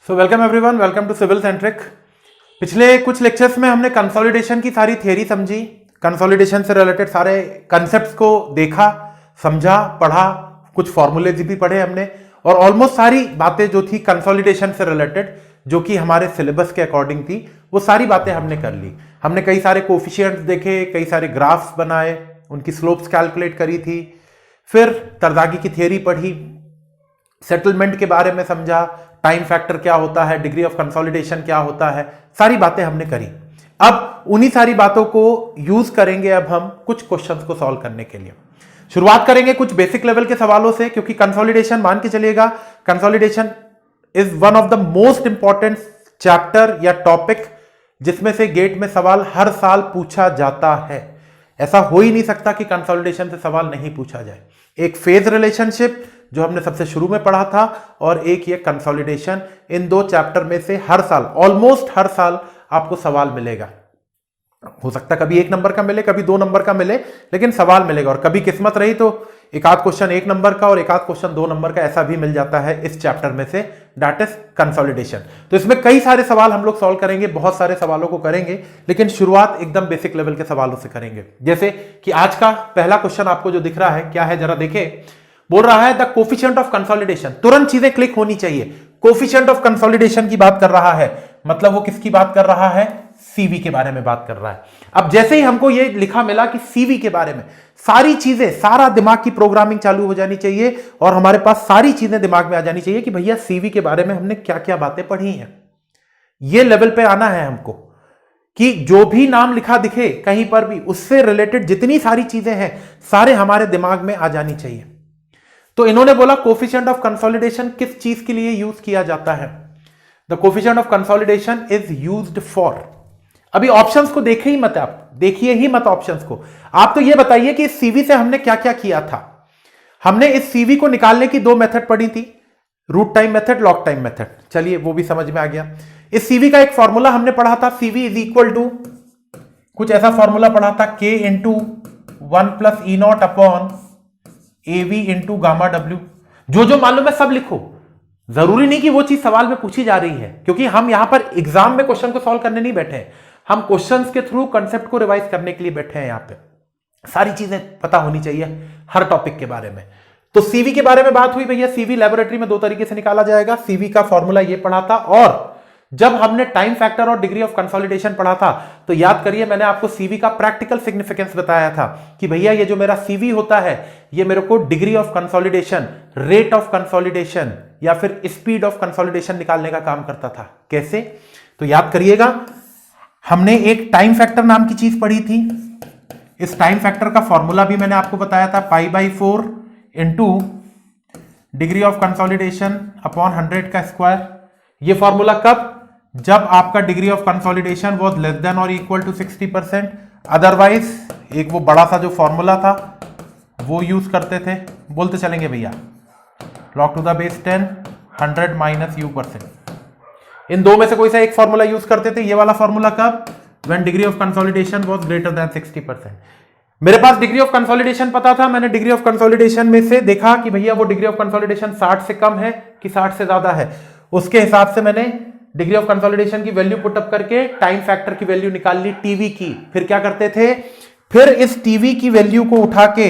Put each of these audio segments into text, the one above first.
So welcome everyone, welcome to Civil Centric. पिछले कुछ lectures में हमने कंसोलिडेशन की सारी थियरी समझी, कंसोलिडेशन से रिलेटेड सारे कंसेप्ट्स को देखा, समझा, पढ़ा, कुछ फॉर्मूलेज भी पढ़े हमने और ऑलमोस्ट सारी बातें जो थी कंसोलिडेशन से रिलेटेड, जो कि हमारे सिलेबस के अकॉर्डिंग थी, वो सारी बातें हमने कर ली। हमने कई सारे कोफिशिएंट्स देखे, कई सारे ग्राफ्स बनाए, उनकी स्लोप्स कैलकुलेट करी थी, फिर तरदागी की थियरी पढ़ी, सेटलमेंट के बारे में समझा, टाइम फैक्टर क्या होता है, डिग्री ऑफ कंसोलिडेशन क्या होता है, सारी बातें हमने करी। अब उन्हीं सारी बातों को यूज करेंगे अब हम कुछ क्वेश्चंस को सॉल्व करने के लिए। शुरुआत करेंगे कुछ बेसिक लेवल के सवालों से, क्योंकि कंसोलिडेशन मान के चलिएगा, consolidation is one of the most important chapter या टॉपिक जिसमें से गेट में सवाल हर साल पूछा जाता है। ऐसा हो ही नहीं सकता कि कंसोलिडेशन से सवाल नहीं पूछा जाए। एक फेज रिलेशनशिप जो हमने सबसे शुरू में पढ़ा था और एक ये कंसोलिडेशन, इन दो चैप्टर में से हर साल, ऑलमोस्ट हर साल आपको सवाल मिलेगा। हो सकता कभी 1 नंबर का मिले, कभी 2 नंबर का मिले, लेकिन सवाल मिलेगा। और कभी किस्मत रही तो एक आध क्वेश्चन 1 नंबर का और एक आध क्वेश्चन 2 नंबर का ऐसा भी मिल जाता है इस चैप्टर में से, दैट इज कंसोलिडेशन। तो इसमें कई सारे सवाल हम लोग सॉल्व करेंगे, बहुत सारे सवालों को करेंगे, लेकिन शुरुआत एकदम बेसिक लेवल के सवालों से करेंगे। जैसे कि आज का पहला क्वेश्चन आपको जो दिख रहा है, क्या है जरा देखें। बोल रहा है द कोफिशिएंट ऑफ कंसोलिडेशन, तुरंत चीजें क्लिक होनी चाहिए। कोफिशिएंट ऑफ कंसोलिडेशन की बात कर रहा है, मतलब वो किसकी बात कर रहा है? सीवी के बारे में बात कर रहा है। अब जैसे ही हमको ये लिखा मिला कि सीवी के बारे में, सारी चीजें, सारा दिमाग की प्रोग्रामिंग चालू हो जानी चाहिए और हमारे पास सारी चीजें दिमाग में आ जानी चाहिए कि भैया सीवी के बारे में हमने क्या क्या बातें पढ़ी हैं। ये लेवल पे आना है हमको कि जो भी नाम लिखा दिखे कहीं पर भी, उससे रिलेटेड जितनी सारी चीजें हैं सारे हमारे दिमाग में आ जानी चाहिए। तो इन्होंने बोला कोफिशिएंट ऑफ कंसोलिडेशन किस चीज के लिए यूज किया जाता है? The coefficient of consolidation is used for, अभी ऑप्शंस को देखे ही मत, आप देखिए ही मत ऑप्शंस को। आप तो ये बताइए कि इस सीवी से हमने क्या क्या किया था। हमने इस सीवी को निकालने की 2 मेथड पढ़ी थी, root time method, log time method. चलिए वो भी समझ में आ गया। इस सीवी का एक फॉर्मूला हमने पढ़ा था, सीवी इज इक्वल टू, कुछ ऐसा फॉर्मूला पढ़ा था, k into 1 plus e naught upon av into gamma डब्ल्यू। जो मालूम है सब लिखो, जरूरी नहीं कि वो चीज सवाल में पूछी जा रही है, क्योंकि हम यहां पर एग्जाम में क्वेश्चन को सॉल्व करने नहीं बैठे हैं, हम क्वेश्चंस के थ्रू कंसेप्ट को रिवाइज करने के लिए बैठे हैं। यहां पे सारी चीजें पता होनी चाहिए हर टॉपिक के बारे में। तो सीवी के बारे में बात हुई भैया, सीवी लैबोरेटरी में 2 तरीके से निकाला जाएगा। सीवी का फॉर्मूला ये पढ़ा था, और जब हमने टाइम फैक्टर और डिग्री ऑफ कंसोलिडेशन पढ़ा था तो याद करिए, मैंने आपको सीवी का प्रैक्टिकल सिग्निफिकेंस बताया था कि भैया ये जो मेरा सीवी होता है, ये मेरे को degree of consolidation, rate of consolidation या फिर स्पीड ऑफ कंसोलिडेशन निकालने का काम करता था। कैसे? तो याद करिएगा, हमने एक टाइम फैक्टर नाम की चीज पढ़ी थी। इस टाइम फैक्टर का फॉर्मूला भी मैंने आपको बताया था, π/4 into degree of consolidation upon 100 का स्क्वायर। ये फॉर्मूला कब? जब आपका degree of consolidation was less than और इक्वल टू 60%। अदरवाइज एक वो बड़ा सा जो फॉर्मूला था वो यूज करते थे, बोलते चलेंगे भैया, log to the base 10 100 minus u%। इन दो में से कोई सा एक फॉर्मूला यूज करते थे। ये वाला फॉर्मूला कब? When degree of consolidation was greater than 60%। मेरे पास डिग्री ऑफ कंसोलिडेशन पता था, मैंने डिग्री ऑफ कंसोलिडेशन में से देखा कि भैया वो डिग्री ऑफ कंसोलिडेशन 60 से कम है कि 60 से ज्यादा है। उसके हिसाब से मैंने डिग्री ऑफ कंसोलिडेशन की वैल्यू पुटअप करके टाइम फैक्टर की वैल्यू निकाल ली, टीवी की। फिर क्या करते थे? फिर इस टीवी की वैल्यू को उठा के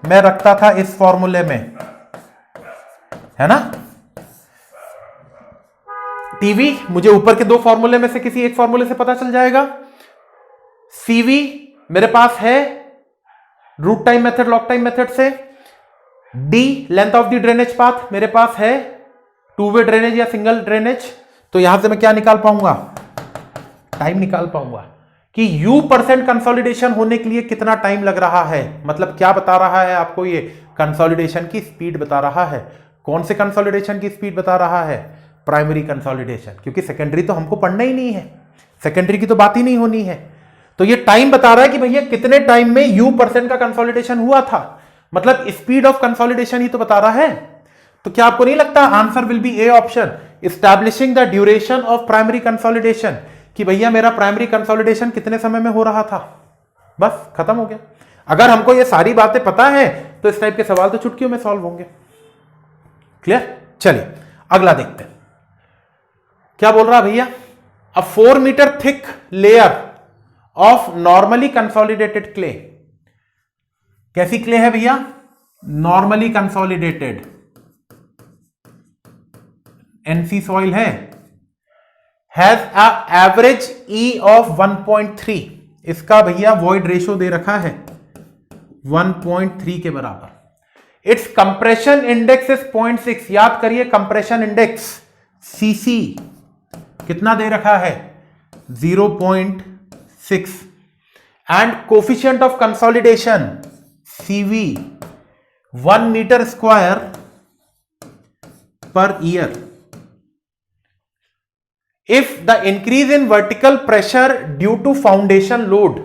मैं रखता था इस फॉर्मूले में, है ना। टीवी मुझे ऊपर के 2 फॉर्मूले में से किसी एक फॉर्मूले से पता चल जाएगा। सीवी मेरे पास है root time method, log time method से। The length of the drainage path मेरे पास है 2 वे ड्रेनेज या सिंगल ड्रेनेज। तो यहां से मैं क्या निकाल पाऊंगा? टाइम निकाल पाऊंगा कि U% कंसोलिडेशन होने के लिए कितना टाइम लग रहा है। मतलब क्या बता रहा है आपको? ये कंसोलिडेशन की स्पीड बता रहा है। कौन से कंसोलिडेशन की स्पीड बता रहा है? प्राइमरी कंसोलिडेशन, क्योंकि सेकेंडरी तो हमको पढ़ना ही नहीं है, सेकेंडरी की तो बात ही नहीं होनी है। तो ये टाइम बता रहा है कि भैया कितने टाइम में U% का कंसोलिडेशन हुआ था, मतलब स्पीड ऑफ कंसोलिडेशन ही तो बता रहा है। तो क्या आपको नहीं लगता answer will B A option, establishing the duration of primary consolidation, कि भैया मेरा प्राइमरी कंसोलिडेशन कितने समय में हो रहा था। बस खत्म हो गया। अगर हमको ये सारी बातें पता है तो इस टाइप के सवाल तो चुटकियों में सॉल्व होंगे। क्लियर? चलिए अगला देखते हैं। क्या बोल रहा भैया, a 4 metre thick layer of normally consolidated clay. कैसी क्ले है भैया, नॉर्मली कंसोलिडेटेड एनसी सॉइल है, has a average e of 1.3। इसका भैया वॉइड रेशो दे रखा है 1.3 के बराबर। It's compression index is 0.6। याद करिए कंप्रेशन इंडेक्स सीसी कितना दे रखा है 0.6 and coefficient of consolidation cv 1 metre square per year. If the increase in vertical pressure due to foundation load,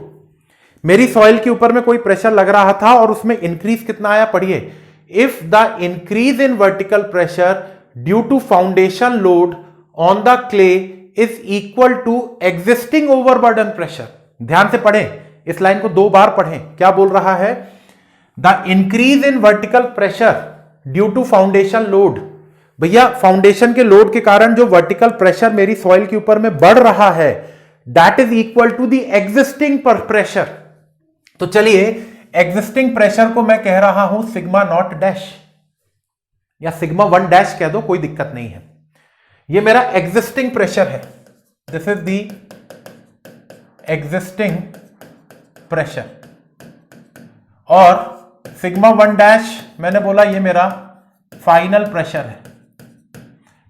मेरी सॉइल के ऊपर में कोई प्रेशर लग रहा था और उसमें इंक्रीज कितना आया पढ़िए, if the increase in vertical pressure due to foundation load on the clay is equal to existing overburden pressure. ध्यान से पढ़ें, इस लाइन को 2 बार पढ़ें। क्या बोल रहा है, the increase in vertical pressure due to foundation load. भैया फाउंडेशन के लोड के कारण जो वर्टिकल प्रेशर मेरी सॉइल के ऊपर में बढ़ रहा है that is equal to the existing pressure. तो चलिए एग्जिस्टिंग प्रेशर को मैं कह रहा हूं सिग्मा नॉट डैश या सिग्मा 1 डैश कह दो, कोई दिक्कत नहीं है। ये मेरा एग्जिस्टिंग प्रेशर है, this is the existing pressure. और सिग्मा 1 डैश मैंने बोला ये मेरा फाइनल प्रेशर है।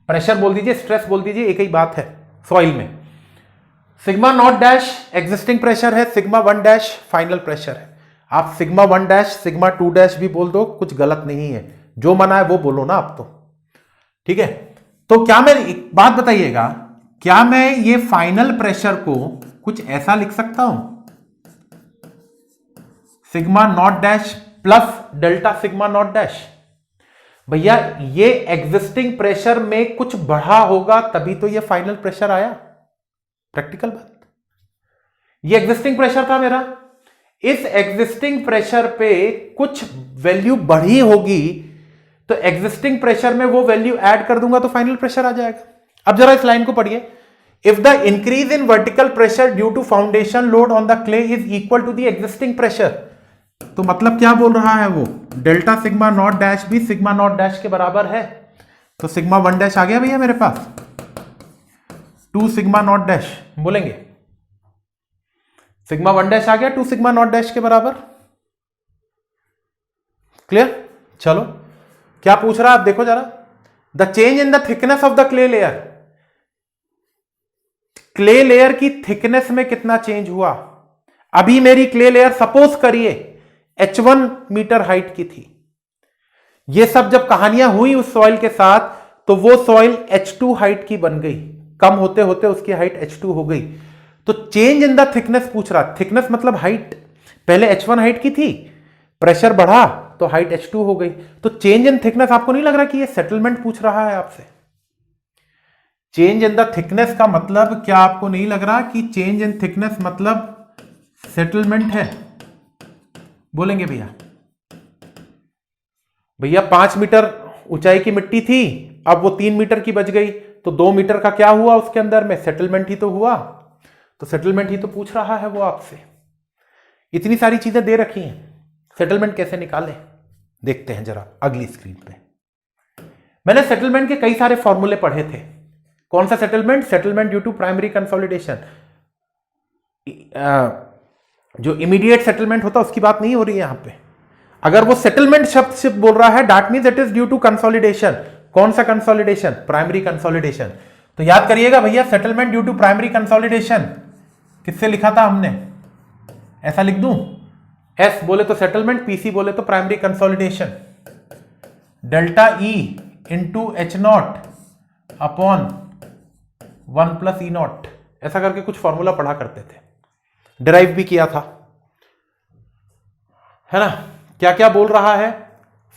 प्रेशर बोल दीजिए, स्ट्रेस बोल दीजिए, एक ही बात है सॉइल में। Sigma not dash existing pressure है, सिग्मा 1 डैश फाइनल प्रेशर है। आप सिग्मा 1 डैश सिग्मा 2 डैश भी बोल दो, कुछ गलत नहीं है, जो मना है वो बोलो ना आप तो, ठीक है। तो क्या मैं एक बात बताइएगा, क्या मैं ये फाइनल प्रेशर को कुछ ऐसा लिख सकता हूं, sigma not dash plus delta sigma not dash? भैया ये एग्जिस्टिंग प्रेशर में कुछ बढ़ा होगा तभी तो ये फाइनल प्रेशर आया, प्रैक्टिकल बात। ये एग्जिस्टिंग प्रेशर था मेरा, इस एग्जिस्टिंग प्रेशर पे कुछ वैल्यू बढ़ी होगी तो एग्जिस्टिंग प्रेशर में वो वैल्यू ऐड कर दूंगा तो फाइनल प्रेशर आ जाएगा। अब जरा इस लाइन को पढ़िए, if the increase in vertical pressure due to foundation load on the clay is equal to the existing pressure, तो मतलब क्या बोल रहा है वो, डेल्टा सिग्मा नॉट डैश भी सिग्मा नॉट डैश के बराबर है। तो सिग्मा 1 डैश आ गया भैया मेरे पास, 2 सिग्मा नॉट डैश बोलेंगे, सिग्मा 1 डैश आ गया 2 सिग्मा नॉट डैश के बराबर। क्लियर? चलो क्या पूछ रहा है आप देखो जरा, the change in the thickness of the clay layer. Clay layer की थिकनेस में कितना चेंज हुआ? अभी मेरी क्ले लेयर सपोज करिए H1 मीटर हाइट की थी। ये सब जब कहानियां हुई उस सॉइल के साथ तो वो सॉइल H2 हाइट की बन गई, कम होते होते उसकी हाइट H2 हो गई। तो चेंज इन द थिकनेस पूछ रहा, थिकनेस मतलब हाइट, पहले H1 हाइट की थी, प्रेशर बढ़ा तो हाइट H2 हो गई। तो चेंज इन थिकनेस, आपको नहीं लग रहा कि ये सेटलमेंट पूछ रहा है आपसे? चेंज इन द थिकनेस का मतलब क्या आपको नहीं लग रहा कि चेंज इन थिकनेस मतलब सेटलमेंट है? बोलेंगे भैया? भैया 5 मीटर ऊंचाई की मिट्टी थी, अब वो 3 मीटर की बच गई, तो 2 मीटर का क्या हुआ उसके अंदर में, सेटलमेंट ही तो हुआ। तो सेटलमेंट ही तो पूछ रहा है वो आपसे। इतनी सारी चीजें दे रखी हैं, सेटलमेंट कैसे निकालें देखते हैं जरा अगली स्क्रीन पे। मैंने सेटलमेंट के कई सारे फॉर्मूले पढ़े थे। कौन सा settlement? Settlement due to primary consolidation. जो इमीडिएट सेटलमेंट होता है उसकी बात नहीं हो रही है यहां पे। अगर वो सेटलमेंट शब्द से बोल रहा है that means it is due to consolidation. कौन सा कंसोलिडेशन? Primary consolidation. तो याद करिएगा भैया, settlement due to primary consolidation किससे लिखा था हमने? ऐसा लिख दूं, एस बोले तो सेटलमेंट, पीसी बोले तो primary consolidation, delta E into H naught upon 1 plus e not. ऐसा करके कुछ फॉर्मूला पढ़ा करते थे, डिराइव भी किया था, है ना। क्या क्या बोल रहा है?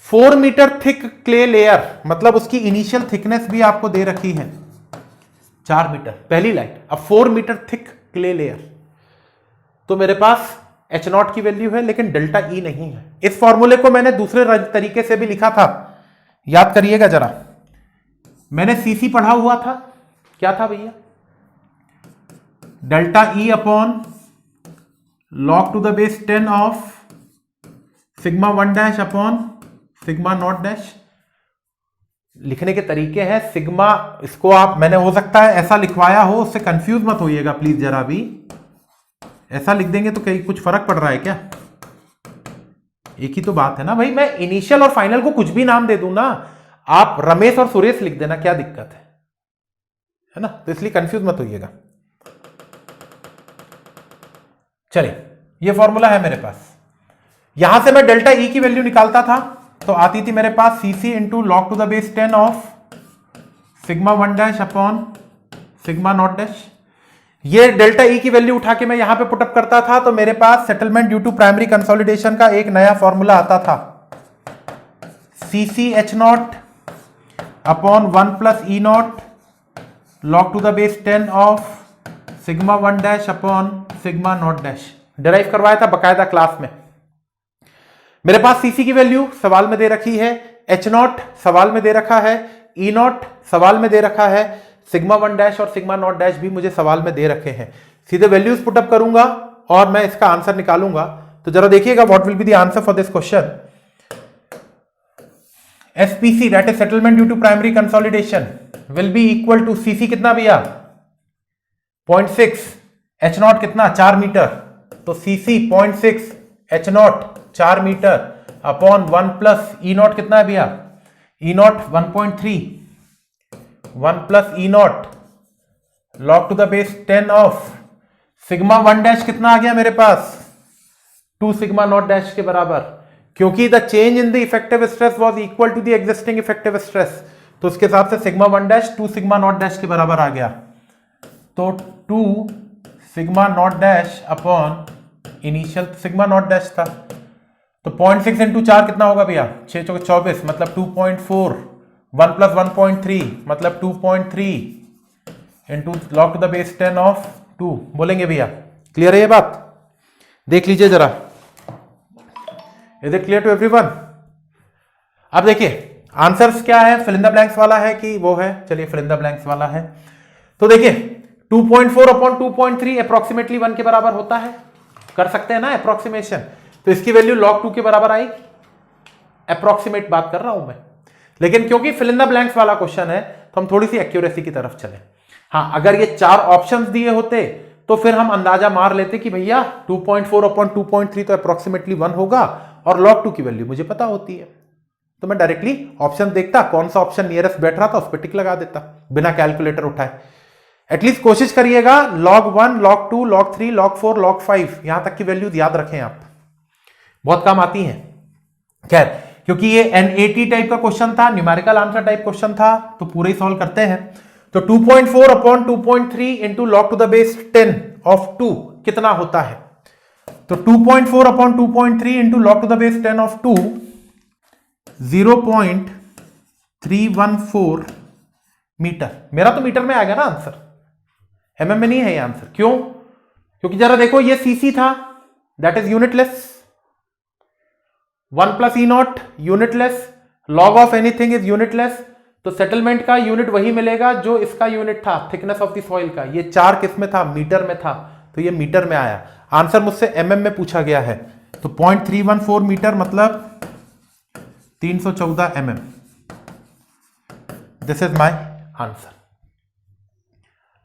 4 मीटर थिक क्ले लेयर, मतलब उसकी इनिशियल थिकनेस भी आपको दे रखी है 4 मीटर, पहली लाइन। अब 4 मीटर थिक क्ले लेयर, तो मेरे पास एच नॉट की वैल्यू है लेकिन डेल्टा ई नहीं है। इस फॉर्मूले को मैंने दूसरे तरीके से भी लिखा था, याद करिएगा जरा। मैंने सीसी पढ़ा हुआ था, क्या था भैया, delta e upon log to the base 10 of sigma 1 dash upon sigma not dash. लिखने के तरीके हैं सिग्मा, इसको आप, मैंने हो सकता है ऐसा लिखवाया हो, उससे कंफ्यूज मत होइएगा प्लीज जरा भी। ऐसा लिख देंगे तो कहीं कुछ फर्क पड़ रहा है क्या? एक ही तो बात है ना भाई, मैं इनिशियल और फाइनल को कुछ भी नाम दे दूं ना, आप रमेश और सुरेश लिख देना, क्या दिक्कत है ना? तो इसलिए कंफ्यूज मत होइएगा। चलिए, ये फॉर्मूला है मेरे पास। यहां से मैं डेल्टा ई की वैल्यू निकालता था तो आती थी मेरे पास CC into log to the base 10 of sigma 1 dash upon sigma not dash. ये डेल्टा ई की वैल्यू उठा के मैं यहां पे पुटअप करता था तो मेरे पास settlement due to primary consolidation का एक नया फॉर्मूला आता था, CC H naught upon 1 plus e naught log to the base 10 of sigma 1 dash upon sigma not dash. Derive करवाया था बकायदा क्लास में। मेरे पास सीसी की वैल्यू सवाल में दे रखी है, एच नॉट सवाल में दे रखा है, ई नॉट सवाल में दे रखा है, सिग्मा 1 डैश और सिग्मा नॉट डैश भी मुझे सवाल में दे रखे हैं। सीधे वैल्यूज पुटअप करूंगा और मैं इसका आंसर निकालूंगा। तो जरा देखिएगा what will be the answer for this question. SPC that is settlement due to primary consolidation will be equal to CC कितना भैया 0.6, एच नॉट कितना 4 मीटर, तो CC 0.6 H naught 4 metre upon 1 plus e naught कितना है भैया, e naught 1.3, 1 plus e naught log to the base 10 of sigma 1 dash कितना आ गया मेरे पास 2 सिग्मा नॉट डैश के बराबर, क्योंकि the change in the effective stress was equal to the existing effective stress, तो उसके हिसाब से sigma 1 dash 2 sigma not dash के बराबर आ गया। तो 2 sigma not dash upon initial sigma not dash था, तो 0.6 इंटू 4 कितना होगा भैया 6 चौके 24, मतलब 2.4, 1 प्लस 1.3 मतलब 2.3 into log to the base 10 of 2 बोलेंगे भैया। क्लियर है ये बात? देख लीजिए जरा, is it clear to everyone? अब देखिए आंसर्स क्या है, फिल इन द ब्लैंक्स वाला है कि वो है, चलिए फिल इन द ब्लैंक्स वाला है। तो देखिए 2.4 अपॉन 2.3 अप्रोक्सीमेटली 1 के बराबर होता है, कर सकते हैं ना अप्रोक्सीमेशन, तो इसकी वैल्यू log 2 के बराबर आएगी। अप्रोक्सीमेट बात कर रहा हूं मैं, लेकिन क्योंकि फिल इन द ब्लैंक्स वाला क्वेश्चन है तो हम थोड़ी सी एक्यूरेसी की तरफ चले। हाँ, अगर ये 4 ऑप्शंस दिए होते तो फिर हम अंदाजा मार लेते कि भैया 2.4 अपॉन 2.3 तो अप्रोक्सीमेटली 1 होगा और log 2 की वैल्यू मुझे पता होती है, तो मैं डायरेक्टली ऑप्शन देखता कौन सा ऑप्शन नियरेस्ट बैठ रहा था उस पर टिक लगा देता बिना कैलकुलेटर उठाए। एटलीस्ट कोशिश करिएगा log 1, log 2, log 3, log 4, log 5 यहां तक की वैल्यूज याद रखें आप, बहुत काम आती हैं। खैर, क्योंकि ये NAT टाइप का क्वेश्चन था, न्यूमेरिकल आंसर टाइप क्वेश्चन था, तो पूरे ही सॉल्व करते हैं। तो 2.4 upon 2.3 into log to the base 10 of 2 कितना होता है, तो 2.4 upon 2.3 into log to the base 10 of 2 0.314 metre. मेरा तो मीटर में आ गया ना आंसर, mm में नहीं है ये आंसर। क्यों? क्योंकि जरा देखो ये cc था, that is unitless, 1 plus e not unitless, log of anything is unitless, तो सेटलमेंट का यूनिट वही मिलेगा जो इसका यूनिट था थिकनेस ऑफ द सॉइल का। ये 4 किस में था, मीटर में था, तो ये मीटर में आया। आंसर मुझसे mm में पूछा गया है, तो 0.314 मीटर मतलब 314 mm। This is my answer.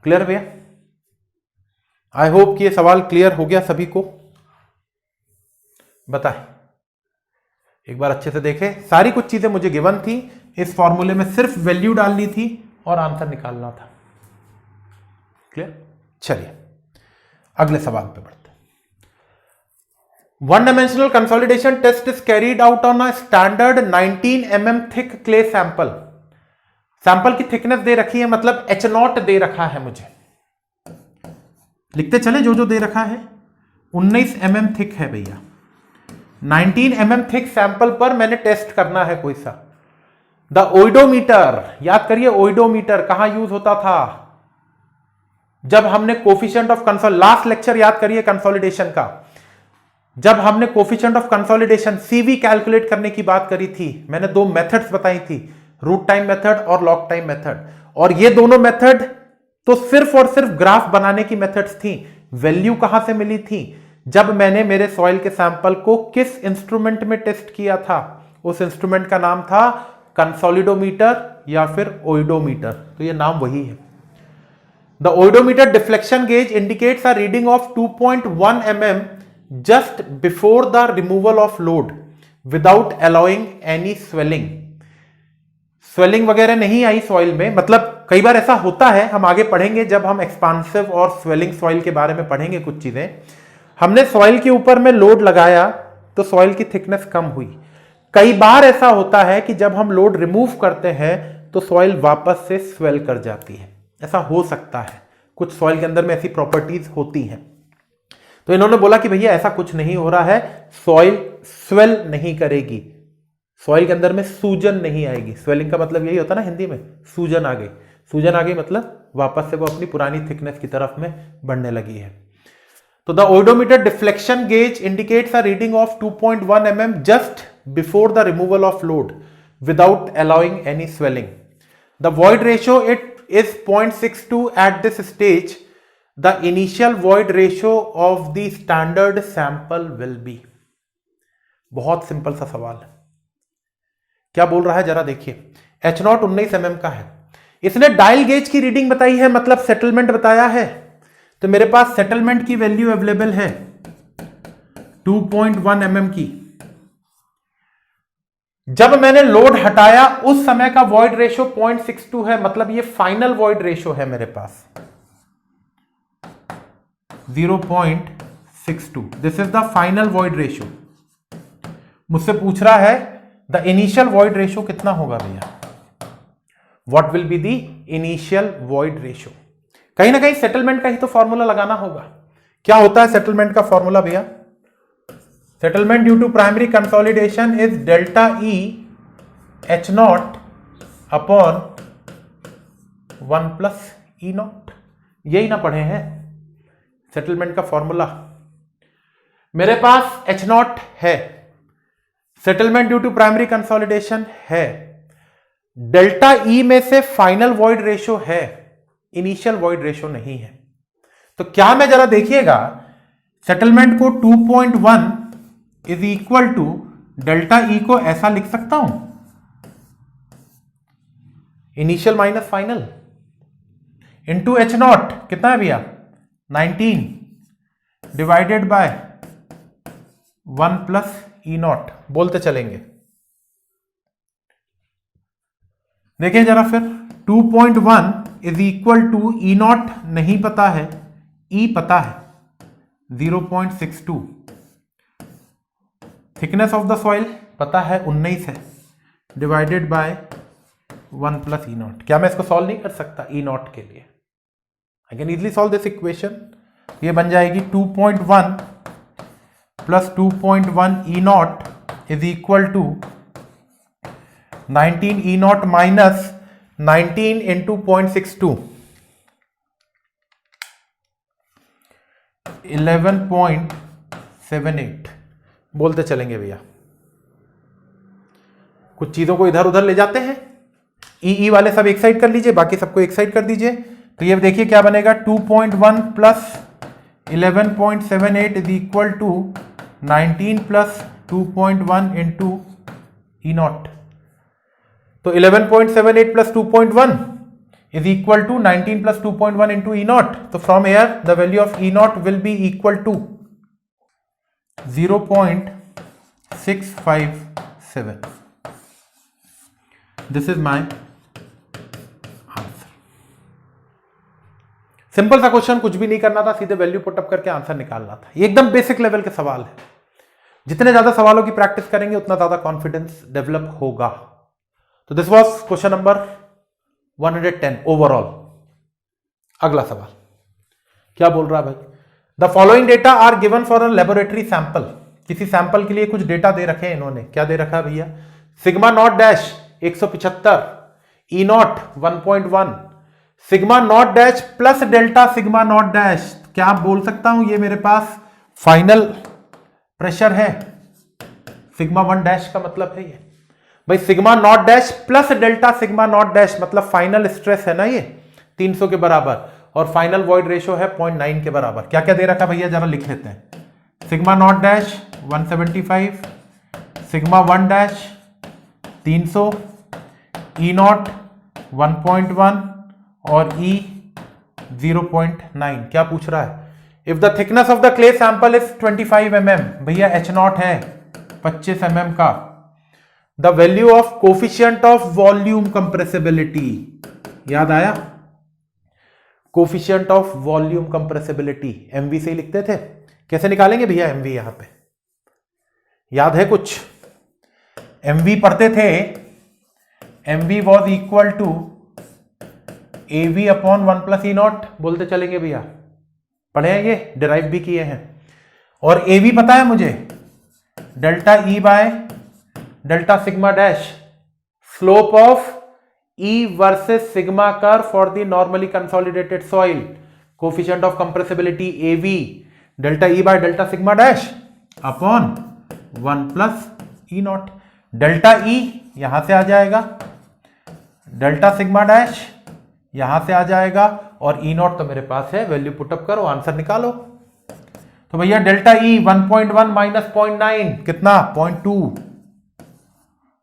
Clear भैया? आई होप कि ये सवाल क्लियर हो गया सभी को। बताएं, एक बार अच्छे से देखें। सारी कुछ चीजें मुझे गिवन थी, इस फॉर्मूले में सिर्फ वैल्यू डालनी थी और आंसर निकालना था। क्लियर? चलिए अगले सवाल पे बढ़ते हैं। One dimensional consolidation test is carried out on a standard 19 mm thick clay sample. Sample की थिकनेस दे रखी है, मतलब H0 दे रखा है मुझे। लिखते चले जो जो दे रखा है। 19 mm थिक है भैया, 19 mm थिक सैंपल पर मैंने टेस्ट करना है कोई सा। द ओइडोमीटर, याद करिए ओइडोमीटर कहां यूज होता था, जब हमने coefficient of console, last lecture याद करिए कंसोलिडेशन का, जब हमने coefficient of consolidation CV calculate करने की बात करी थी, मैंने 2 मेथड्स बताई थी, रूट टाइम मेथड और लॉग टाइम मेथड। और ये दोनों मेथड तो सिर्फ और सिर्फ ग्राफ बनाने की मेथड्स थी। वैल्यू कहां से मिली थी? जब मैंने मेरे सॉइल के सैंपल को किस इंस्ट्रूमेंट में टेस्ट किया था, उस इंस्ट्रूमेंट का नाम था कंसोलिडोमीटर या फिर ओइडोमीटर। तो ये नाम वही है। The oedometer deflection gauge indicates a reading of 2.1 mm just before the removal of load without allowing any swelling. Swelling वगैरह नहीं आई सॉइल में, मतलब कई बार ऐसा होता है, हम आगे पढ़ेंगे जब हम एक्सपांसिव और स्वेलिंग सॉइल के बारे में पढ़ेंगे कुछ चीजें। हमने सॉइल के ऊपर में लोड लगाया तो सॉइल की थिकनेस कम हुई। कई बार ऐसा होता है कि जब हम लोड रिमूव करते हैं तो सॉइल वापस से स्वेल कर जाती है। ऐसा हो सकता है, कुछ सॉइल के अंदर में ऐसी प्रॉपर्टीज होती हैं। तो इन्होंने बोला कि भैया ऐसा कुछ नहीं हो रहा है, सॉइल स्वेल नहीं करेगी, सॉइल के अंदर में सूजन नहीं आएगी। स्वेलिंग का मतलब यही होता है ना हिंदी में, सूजन आ गई। सूजन आ गई मतलब वापस से वो अपनी पुरानी थिकनेस की तरफ में बढ़ने लगी है। तो the oedometer deflection gauge indicates a reading of 2.1 mm just before the removal of load without allowing any swelling. The void ratio it is 0.62 at this stage. The initial void ratio of the standard sample will be। बहुत simple सा सवाल है। क्या बोल रहा है जरा देखिए। H0 19 mm का है, इसने डायल गेज की रीडिंग बताई है, मतलब सेटलमेंट बताया है। तो मेरे पास सेटलमेंट की वैल्यू अवेलेबल है 2.1 mm की। जब मैंने लोड हटाया उस समय का वॉइड रेशियो 0.62 है, मतलब ये फाइनल वॉइड रेशियो है मेरे पास 0.62। This is the final void ratio. मुझसे पूछ रहा है द इनिशियल वॉइड रेशियो कितना होगा भैया, what will be the initial void ratio. कहीं ना कहीं सेटलमेंट का ही तो फॉर्मूला लगाना होगा। क्या होता है सेटलमेंट का फॉर्मूला भैया? Settlement due to primary consolidation is delta E H0 upon 1 plus E0। यही ना पढ़े हैं सेटलमेंट का फॉर्मूला। मेरे पास H0 है, settlement due to primary consolidation है, डेल्टा E में से फाइनल वॉइड रेशियो है, इनिशियल वॉइड रेशियो नहीं है। तो क्या मैं जरा देखिएगा, सेटलमेंट को 2.1 is equal to delta e को ऐसा लिख सकता हूं, initial minus final into H0 कितना है भैया 19 डिवाइडेड बाय 1 प्लस E0। बोलते चलेंगे, देखिए जरा फिर 2.1 इज इक्वल टू E0 नहीं पता है, E पता है 0.62। थिकनेस ऑफ द सॉइल पता है 19 है, डिवाइडेड बाय 1 प्लस E0। क्या मैं इसको सॉल्व नहीं कर सकता E0 के लिए? I can easily solve this equation. ये बन जाएगी 2.1 plus 2.1 E0 is equal to 19 E0 minus 19 into 0.62 11.78। बोलते चलेंगे भैया, कुछ चीजों को इधर उधर ले जाते हैं। ई वाले सब एक साइड कर लीजिए, बाकी सबको एक साइड कर दीजिए। तो ये देखिए क्या बनेगा 2.1 plus 11.78 is equal to 19 plus 2.1 into E0। तो 11.78 plus 2.1 is equal to 19 plus 2.1 into E0. So from here the value of E0 will be equal to 0.657. This is my answer. Simple सा question, कुछ भी नहीं करना था, सीधे value put up करके answer निकालना था। ये एकदम बेसिक लेवल के सवाल है। जितने ज्यादा सवालों की प्रैक्टिस करेंगे उतना ज्यादा कॉन्फिडेंस डेवलप होगा। तो this was question number 110 overall. अगला सवाल क्या बोल रहा है भाई? The following data are given for a laboratory sample. किसी सैंपल के लिए कुछ डेटा दे रखे हैं इन्होंने। क्या दे रखा है भैया? Sigma not dash 175, E not 1.1, sigma not dash plus delta sigma not dash. क्या आप बोल सकता हूं ये मेरे पास फाइनल प्रेशर है। सिग्मा 1 डैश का मतलब है ये भाई sigma not dash plus delta sigma not dash, मतलब फाइनल स्ट्रेस है ना ये 300 के बराबर। और फाइनल वॉइड रेशियो है 0.9 के बराबर। क्या क्या दे रखा भैया जरा लिख लेते हैं। Sigma not dash 175, sigma 1 dash 300, e not 1.1 और ई 0.9। क्या पूछ रहा है? If the thickness of the clay sample is 25 mm, भैया एच नॉट है 25 mm का। The value of coefficient of volume compressibility, याद आया? Coefficient of volume compressibility mv से ही लिखते थे। कैसे निकालेंगे भैया एमवी? यहां पे याद है कुछ? एमवी पढ़ते थे, mv was equal to av upon 1 plus e not, बोलते चलेंगे भैया। पढ़े हैं ये, डिराइव भी किए हैं। और एवी पता है मुझे, delta e by delta sigma dash, slope of e versus sigma curve for the normally consolidated soil, coefficient of compressibility av, delta e by delta sigma dash upon 1 plus e not. Delta e यहां से आ जाएगा, delta sigma dash यहां से आ जाएगा, और ई not तो मेरे पास है, वैल्यू पुटअप करो, आंसर निकालो। तो भैया डेल्टा ई 1.1 माइनस 0.9 कितना? 0.2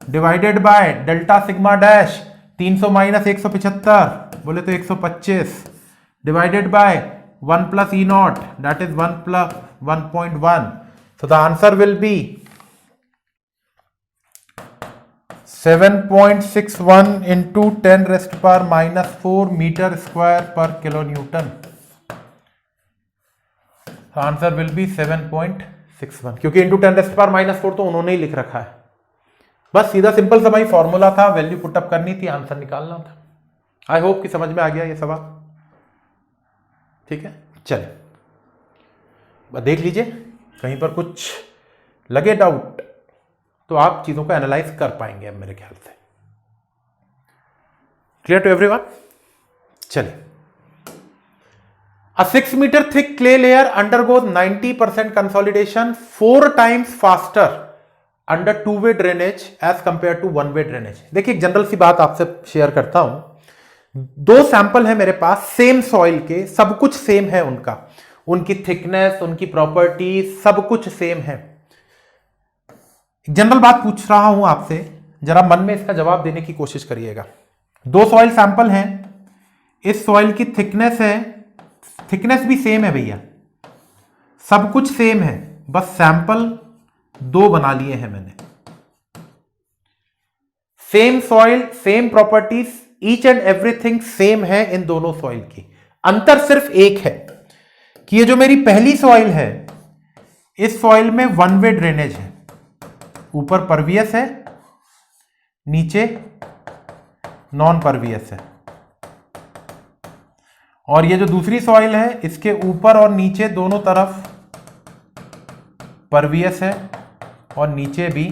divided by delta sigma dash 300 minus 175, बोले तो 125 divided by 1 plus e naught, that is 1 plus 1.1। So the answer will be 7.61 into 10 raised power minus 4 metre square per kilo newton. Answer will be 7.61, क्योंकि into 10 rest power minus 4 तो उन्होंने ही लिख रखा है। बस सीधा सिंपल सा भाई फॉर्मूला था, वैल्यू पुटअप करनी थी, आंसर निकालना था। आई होप कि समझ में आ गया ये सवाल। ठीक है, चले देख लीजिए, कहीं पर कुछ लगे डाउट तो आप चीजों को एनालाइज कर पाएंगे अब मेरे ख्याल से। Clear to everyone? चलिए, A 6 meter thick clay layer undergoes 90% consolidation 4 times faster under two-way drainage as compared to one-way drainage। देखिए एक जनरल सी बात आपसे शेयर करता हूं। दो सैंपल है मेरे पास सेम सॉइल के, सब कुछ सेम है उनका, उनकी थिकनेस, उनकी प्रॉपर्टीज सब कुछ सेम है। जनरल बात पूछ रहा हूं आपसे, जरा मन में इसका जवाब देने की कोशिश करिएगा। दो सॉइल सैंपल हैं, इस सॉइल की थिकनेस है, थिकनेस भी सेम है भैया, सब कुछ सेम है, बस सैंपल दो बना लिए हैं मैंने। Same soil, same properties, each and everything same है इन दोनों सॉइल की। अंतर सिर्फ एक है कि ये जो मेरी पहली सॉइल है, इस सॉइल में वन वे ड्रेनेज है, ऊपर परवियस है, नीचे नॉन परवियस है। और ये जो दूसरी सॉइल है, इसके ऊपर और नीचे दोनों तरफ परवियस है और नीचे भी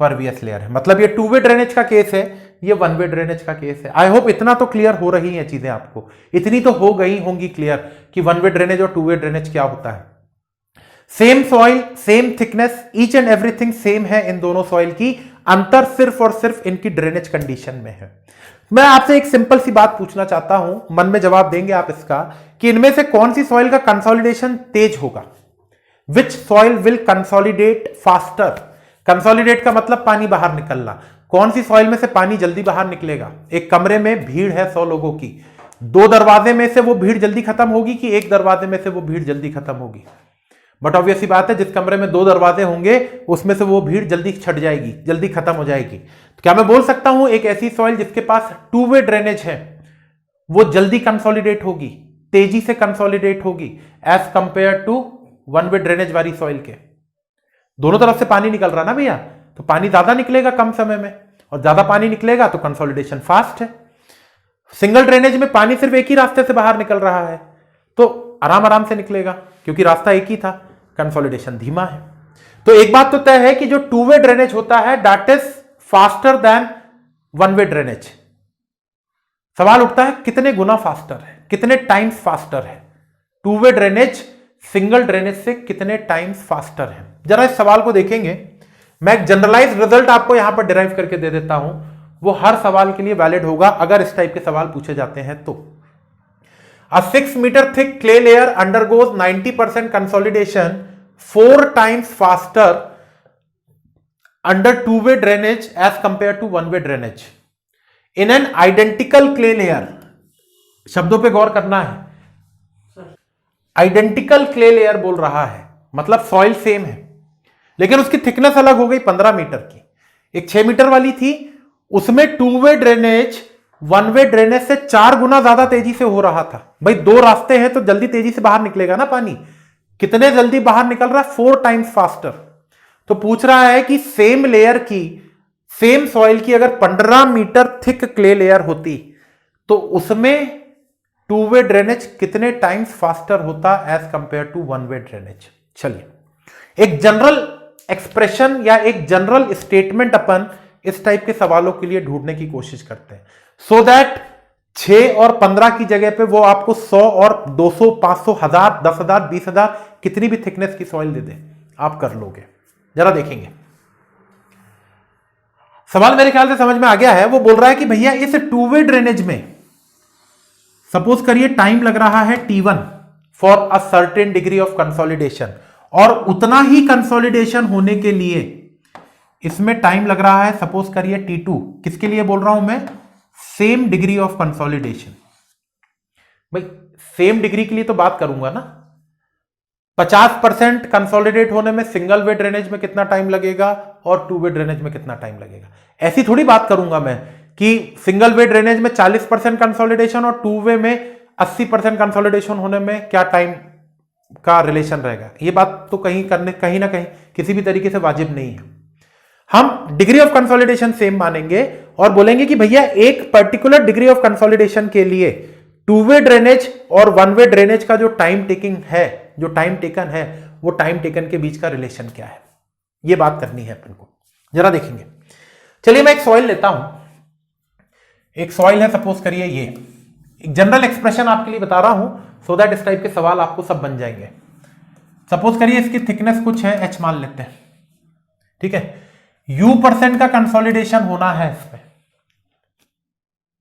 परवियस लेयर है। मतलब ये टू वे ड्रेनेज का केस है, ये वन वे ड्रेनेज का केस है। आई होप इतना तो क्लियर हो रही है चीजें आपको, इतनी तो हो गई होंगी क्लियर कि वन वे ड्रेनेज और टू वे ड्रेनेज क्या होता है। Same soil, same thickness, each and everything same है इन दोनों सॉइल की, अंतर सिर्फ और सिर्फ इनकी ड्रेनेज कंडीशन में है। मैं आपसे एक सिंपल सी बात पूछना चाहता हूं, मन में जवाब देंगे आप इसका, कि इनमें से कौन सी सॉइल का कंसोलिडेशन तेज होगा? विच soil will consolidate faster? Consolidate का मतलब पानी बाहर निकलना। कौन सी सॉइल में से पानी जल्दी बाहर निकलेगा? एक कमरे में भीड़ है 100 लोगों की, दो दरवाजे में से वो भीड़ जल्दी खत्म होगी कि एक दरवाजे में से वो भीड़ जल्दी खत्म होगी? बट ऑब्वियस सी बात है, जिस कमरे में दो दरवाजे होंगे उसमें से वो भीड़ जल्दी छट जाएगी, जल्दी खत्म हो जाएगी। तो क्या मैं बोल सकता हूं एक ऐसी सॉइल जिसके पास टू वे ड्रेनेज है, वो जल्दी कंसोलिडेट होगी, तेजी से कंसोलिडेट होगी as compare to one way drainage वाली सॉइल के? दोनों तरफ से पानी निकल रहा ना भैया, तो पानी ज्यादा निकलेगा कम समय में, और ज्यादा पानी निकलेगा तो कंसोलिडेशन फास्ट है। सिंगल ड्रेनेज में पानी सिर्फ एक ही रास्ते से बाहर निकल रहा है, तो आराम आराम से निकलेगा क्योंकि रास्ता एक ही था, कंसोलिडेशन धीमा है। तो एक बात तो तय है कि जो टू वे ड्रेनेज होता है that is faster than one way drainage. सवाल उठता है कितने गुना फास्टर है, कितने टाइम्स फास्टर है? To way drainage single drainage से कितने टाइम्स फास्टर है? जरा इस सवाल को देखेंगे। मैं एक जनरलाइज रिजल्ट आपको यहां पर डिराइव करके दे देता हूं, वो हर सवाल के लिए वैलिड होगा अगर इस टाइप के सवाल पूछे जाते हैं तो। A 6 meter thick clay layer undergoes 90% consolidation 4 times faster under two-way drainage as compared to one-way drainage. In an identical clay layer, शब्दों पे गौर करना है, आइडेंटिकल क्ले लेयर बोल रहा है, मतलब सॉइल सेम है, लेकिन उसकी थिकनेस अलग हो गई 15 मीटर की। एक 6 मीटर वाली थी, उसमें two way drainage one way drainage से 4 गुना ज्यादा तेजी से हो रहा था। भाई 2 रास्ते हैं तो जल्दी तेजी से बाहर निकलेगा ना पानी, कितने जल्दी बाहर निकल रहा है? 4 टाइम्स फास्टर। तो पूछ रहा है कि सेम लेयर की, सेम सॉइल की अगर 15 मीटर थिक क्ले लेयर होती तो उसमें टू वे ड्रेनेज कितने टाइम्स फास्टर होता as compare to one way drainage. चलिए एक जनरल एक्सप्रेशन या एक जनरल स्टेटमेंट अपन इस टाइप के सवालों के लिए ढूंढने की कोशिश करते हैं, सो दैट 6 और 15 की जगह पे वो आपको 100 और 200, 500, 1000, 10,000, 20,000 कितनी भी थिकनेस की सॉइल दे दे, आप कर लोगे। जरा देखेंगे सवाल, मेरे ख्याल से समझ में आ गया है। वो बोल रहा है कि भैया इस टू वे ड्रेनेज में सपोज करिए टाइम लग रहा है T1 for a certain degree of consolidation, और उतना ही कंसोलिडेशन होने के लिए इसमें टाइम लग रहा है सपोज करिए T2। किसके लिए बोल रहा हूं मैं? Same degree of consolidation. भाई सेम डिग्री के लिए तो बात करूंगा ना। 50% कंसोलिडेट होने में सिंगल वे ड्रेनेज में कितना टाइम लगेगा और टू वे ड्रेनेज में कितना टाइम लगेगा। ऐसी थोड़ी बात करूंगा मैं कि सिंगल वे ड्रेनेज में 40% कंसोलिडेशन और टू वे में 80% कंसोलिडेशन होने में क्या टाइम का रिलेशन रहेगा। ये बात तो कहीं ना कहीं किसी भी तरीके से वाजिब नहीं है। हम डिग्री ऑफ कंसोलिडेशन सेम मानेंगे और बोलेंगे कि भैया एक पर्टिकुलर डिग्री ऑफ कंसोलिडेशन के लिए टू वे ड्रेनेज और वन वे ड्रेनेज का जो टाइम टेकिंग है, जो टाइम टेकन है, वो टाइम टेकन के बीच का रिलेशन क्या है, ये बात करनी है अपन को। जरा देखेंगे। चलिए मैं एक सॉइल लेता हूं, एक सॉइल है सपोज करिए ये, एक जनरल एक्सप्रेशन आपके लिए बता रहा हूं सो दैट इस टाइप के सवाल आपको सब बन जाएंगे। सपोज करिए इसकी थिकनेस कुछ है, h मान लेते हैं, ठीक है। U% का कंसोलिडेशन होना है इसमें,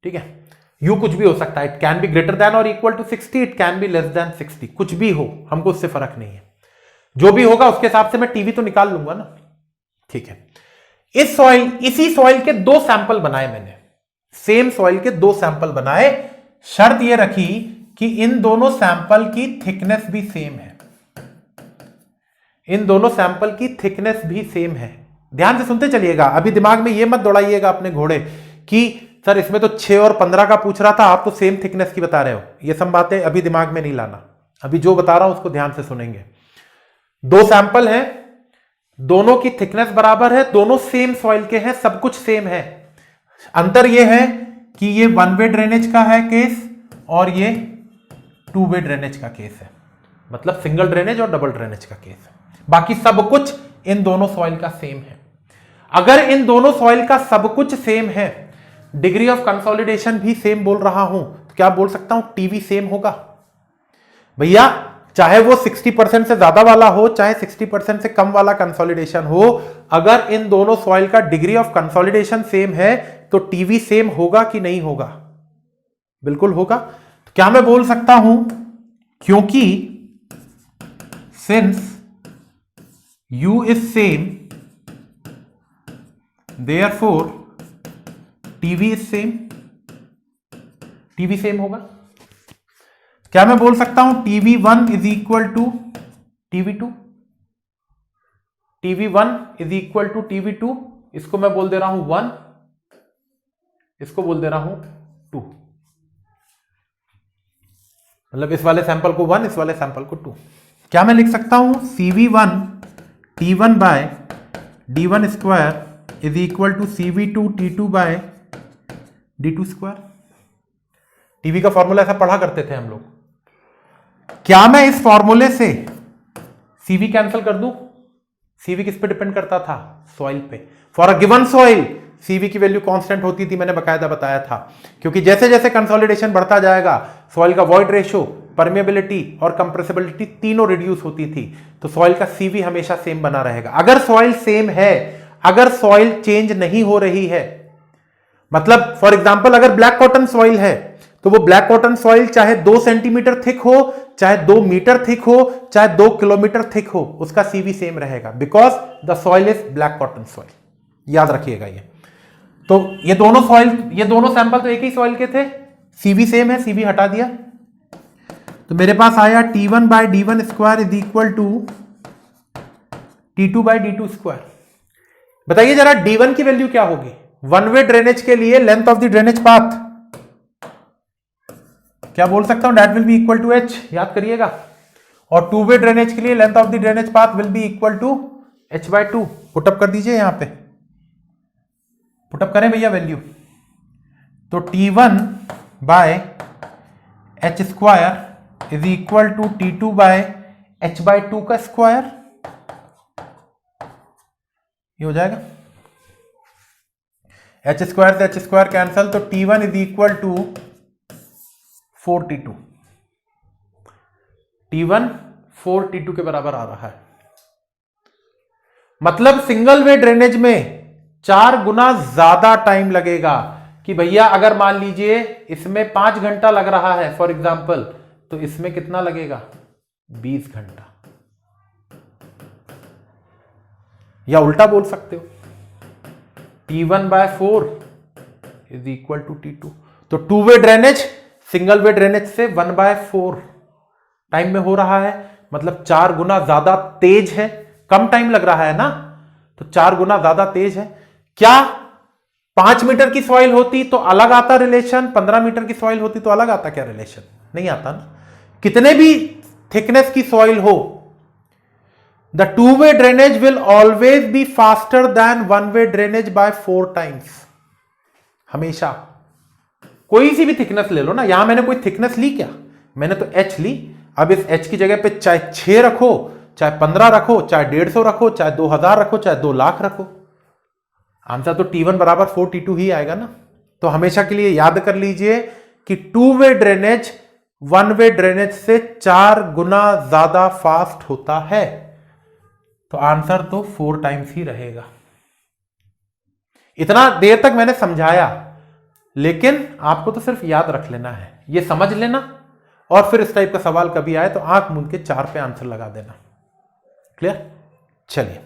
ठीक है। U कुछ भी हो सकता है, it can be greater than और equal to 60, it can be less than 60, कुछ भी हो, हमको उससे फर्क नहीं है। जो भी होगा उसके हिसाब से मैं टीवी तो निकाल लूंगा ना, ठीक है। इसी सॉइल के 2 सैंपल बनाए मैंने, सेम सॉइल के 2 सैंपल बनाए। शर्त यह रखी कि इन दोनों सैंपल की थिकनेस भी सेम है, इन दोनों सैंपल की थिकनेस भी सेम है। ध्यान से सुनते चलिएगा, अभी दिमाग में यह मत दौड़ाइएगा अपने घोड़े कि सर इसमें तो 6 और 15 का पूछ रहा था, आप तो सेम थिकनेस की बता रहे हो। ये सब बातें अभी दिमाग में नहीं लाना, अभी जो बता रहा हूं उसको ध्यान से सुनेंगे। 2 सैंपल हैं, दोनों की थिकनेस बराबर है, दोनों सेम सॉइल के हैं, सब कुछ सेम है। अंतर यह है कि ये वन वे ड्रेनेज का है केस और ये टू वे ड्रेनेज का केस है, मतलब सिंगल ड्रेनेज और डबल ड्रेनेज का केस है। बाकी सब कुछ इन दोनों सॉइल का सेम है। अगर इन दोनों सॉइल का सब कुछ सेम है, डिग्री ऑफ कंसोलिडेशन भी सेम बोल रहा हूं, तो क्या बोल सकता हूं? टीवी सेम होगा। भैया चाहे वो 60% से ज्यादा वाला हो, चाहे 60% से कम वाला कंसोलिडेशन हो, अगर इन दोनों सॉइल का डिग्री ऑफ कंसोलिडेशन सेम है तो टीवी सेम होगा कि नहीं होगा? बिल्कुल होगा। तो क्या मैं बोल सकता हूं क्योंकि since U is same, therefore TV is same, TV same होगा। क्या मैं बोल सकता हूं TV1 is equal to TV2, TV1 is equal to TV2, इसको मैं बोल दे रहा हूं 1, इसको बोल दे रहा हूं 2, मतलब इस वाले सैंपल को 1, इस वाले सैंपल को 2। क्या मैं लिख सकता हूं CV1 T1 by D1 square is equal to CV2 T2 by D2 square. TV का फॉर्मूला ऐसा पढ़ा करते थे हम लोग। क्या मैं इस फॉर्मूले से CV कैंसिल कर दूं? CV किस पे डिपेंड करता था? सॉइल पे। For a given soil CV की वैल्यू कांस्टेंट होती थी, मैंने बकायदा बताया था, क्योंकि जैसे जैसे कंसोलिडेशन बढ़ता जाएगा सॉइल का वॉइड रेशियो, परमेबिलिटी और कंप्रेसिबिलिटी तीनों रिड्यूस होती थी, तो सॉइल का CV हमेशा सेम बना रहेगा। अगर सॉइल सेम है, अगर सॉइल चेंज नहीं हो रही है, मतलब फॉर एग्जांपल अगर ब्लैक कॉटन सॉइल है तो वो ब्लैक कॉटन सॉइल चाहे 2 सेंटीमीटर थिक हो, चाहे 2 मीटर थिक हो, चाहे 2 किलोमीटर थिक हो, उसका सीवी सेम रहेगा, because the soil is black cotton soil. याद रखिएगा ये। तो ये दोनों सैंपल तो एक ही सॉइल के थे, सीवी सेम है, सीवी हटा दिया, तो मेरे पास आया T1 by D1 square is equal to T2 by D2 square. बताइए जरा D1 की वैल्यू क्या होगी? वन वे ड्रेनेज के लिए length of the drainage path क्या बोल सकता हूं? That will be equal to H, याद करिएगा। और टू वे ड्रेनेज के लिए length of the drainage path will be equal to H by 2। Put up कर दीजिए, यहां पे पुटअप करें भैया वैल्यू। तो T1 by H square is equal to T2 by H by 2 का स्क्वायर, ये हो जाएगा। H स्क्वायर से H स्क्वायर कैंसल, तो T1 is equal to 4T2। T1 4T2 के बराबर आ रहा है। मतलब सिंगल वे ड्रेनेज में 4 गुना ज्यादा टाइम लगेगा। कि भैया अगर मान लीजिए इसमें 5 घंटा लग रहा है फॉर एग्जांपल, तो इसमें कितना लगेगा? 20 घंटा। या उल्टा बोल सकते हो, T1 bye 4 is equal to T2। तो two way drainage single way drainage से 1 बाय 4 टाइम में हो रहा है, मतलब 4 गुना ज्यादा तेज है। कम टाइम लग रहा है ना, तो 4 गुना ज्यादा तेज है। क्या 5 मीटर की सॉइल होती तो अलग आता रिलेशन, 15 मीटर की सॉइल होती तो अलग आता क्या रिलेशन? नहीं आता ना। कितने भी थिकनेस की सॉइल हो, the two way drainage will always be faster than one way drainage by 4 times. हमेशा कोई सी भी थिकनेस ले लो ना, यहां मैंने कोई थिकनेस ली क्या? मैंने तो H ली। अब इस H की जगह पे चाहे 6 रखो, चाहे 15 रखो, चाहे 150 रखो, चाहे 2000 रखो, चाहे 2 लाख रखो, आंसर तो T1 बराबर 4T2 ही आएगा ना। तो हमेशा के लिए याद कर लीजिए कि to way drainage one way drainage से 4 गुना ज्यादा फास्ट होता है, तो आंसर तो 4 टाइम्स ही रहेगा। इतना देर तक मैंने समझाया, लेकिन आपको तो सिर्फ याद रख लेना है, ये समझ लेना, और फिर इस टाइप का सवाल कभी आए तो आंख मूंद के 4 पे आंसर लगा देना। क्लियर? चलिए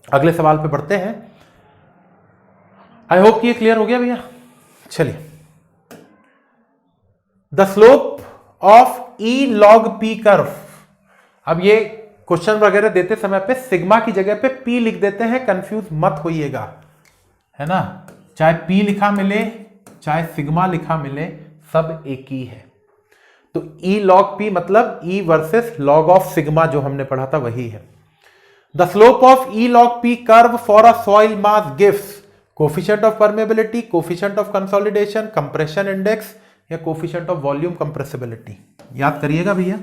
अगले सवाल पे बढ़ते हैं। आई होप कि ये क्लियर हो गया भैया। चलिए, the slope of E log P curve. अब ये क्वेश्चन वगैरह देते समय पे सिग्मा की जगह पे P लिख देते हैं, कंफ्यूज मत होइएगा, है ना। चाहे P लिखा मिले चाहे सिग्मा लिखा मिले, सब एक ही है। तो E log P मतलब E versus log of sigma जो हमने पढ़ा था वही है। The slope of E log P curve for a soil mass gives coefficient of permeability, coefficient of consolidation, compression index, या कोफिशिएंट ऑफ वॉल्यूम कंप्रेसिबिलिटी। याद करिएगा भैया,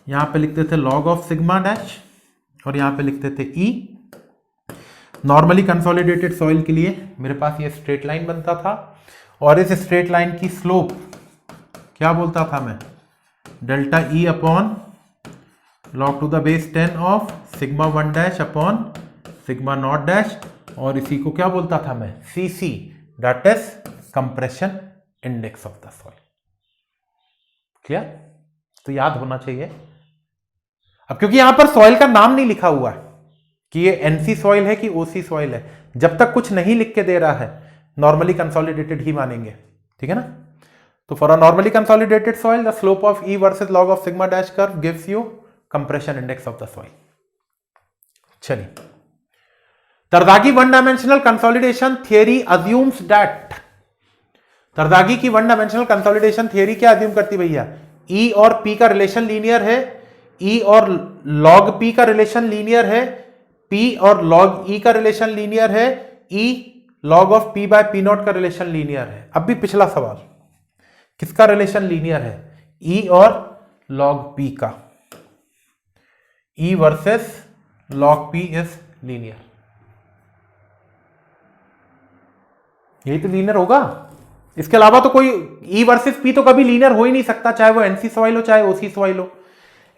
यहां पे लिखते थे log ऑफ सिग्मा डैश और यहां पे लिखते थे E। नॉर्मली कंसोलिडेटेड सॉइल के लिए मेरे पास ये स्ट्रेट लाइन बनता था, और इस स्ट्रेट लाइन की स्लोप क्या बोलता था मैं? Delta E upon log to the base 10 of sigma 1 dash upon sigma not dash, और इसी को क्या बोलता था मैं? CC, that is compression index of the soil. Clear? तो याद होना चाहिए। अब क्योंकि यहां पर सॉइल का नाम नहीं लिखा हुआ है कि ये NC सॉइल है कि OC सॉइल है, जब तक कुछ नहीं लिख के दे रहा है नॉर्मली कंसोलिडेटेड ही मानेंगे, ठीक है ना। तो for a normally consolidated soil the slope of E versus log of sigma dash curve gives you compression index of the soil. चलिए, Terzaghi one dimensional consolidation theory assumes that. Terzaghi की one dimensional consolidation theory क्या assume करती भैया? E और P का relation linear है, E और log P का रिलेशन लीनियर है, P और log E का रिलेशन लीनियर है, E log of P by P not का रिलेशन लीनियर है। अब भी पिछला सवाल, किसका रिलेशन लीनियर है? E और log P का। E versus log P is linear, यही तो लीनियर होगा। इसके अलावा तो कोई E वर्सेस P तो कभी लीनियर हो ही नहीं सकता, चाहे वो NC सॉइल हो चाहे OC सॉइल हो।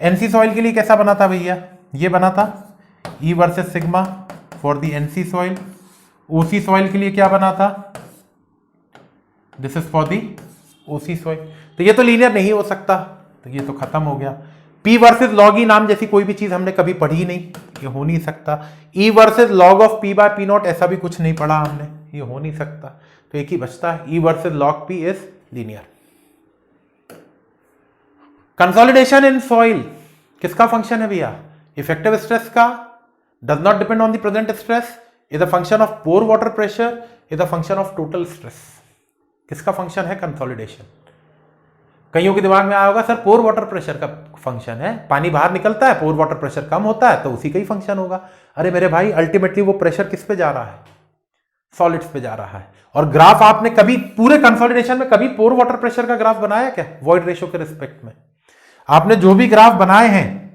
NC सॉइल के लिए कैसा बना था भैया? ये बना था E versus sigma for the NC soil. OC soil के लिए क्या बना था? This is for the OC soil, तो ये तो लीनियर नहीं हो सकता, तो ये तो खत्म हो गया। P वर्सेस लॉग ई नाम जैसी कोई भी चीज हमने कभी पढ़ी नहीं, ये हो नहीं सकता। E versus log of P by P not ऐसा भी कुछ नहीं पढ़ा हमने, ये हो नहीं सकता। तो एक ही बचता है, E versus log P is linear. Consolidation in soil किसका फंक्शन है भैया? इफेक्टिव स्ट्रेस का, does not depend on the present stress, is a function of pore water pressure, is a function of total stress. किसका function है consolidation? कईयों के दिमाग में आया होगा सर पोर वाटर प्रेशर का फंक्शन है, पानी बाहर निकलता है, पोर वाटर प्रेशर कम होता है तो उसी का ही फंक्शन होगा। अरे मेरे भाई अल्टीमेटली वो प्रेशर किस पे जा रहा है? सॉलिड्स पे जा रहा है। और ग्राफ आपने कभी पूरे कंसोलिडेशन में कभी पोर वाटर प्रेशर का ग्राफ बनाया क्या वॉइड रेशियो के रिस्पेक्ट में? आपने जो भी ग्राफ बनाए हैं